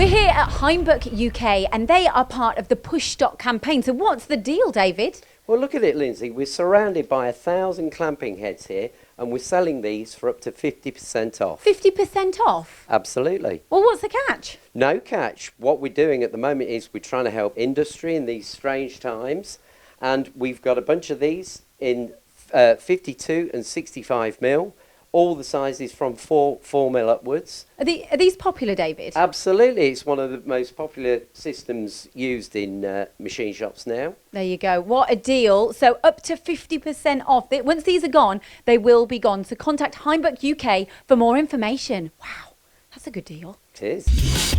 We're here at Hainbuch UK and they are part of the Push Stock campaign. So what's the deal, David? Well, look at it, Lindsay. We're surrounded by 1,000 clamping heads here, and we're selling these for up to 50% off. 50% off? Absolutely. Well, what's the catch? No catch. What we're doing at the moment is we're trying to help industry in these strange times, and we've got a bunch of these in 52 and 65 mil. All the sizes from 4 mil upwards. Are these popular, David? Absolutely. It's one of the most popular systems used in machine shops now. There you go. What a deal. So up to 50% off. Once these are gone, they will be gone. So contact Hainbuch UK for more information. Wow, that's a good deal. It is.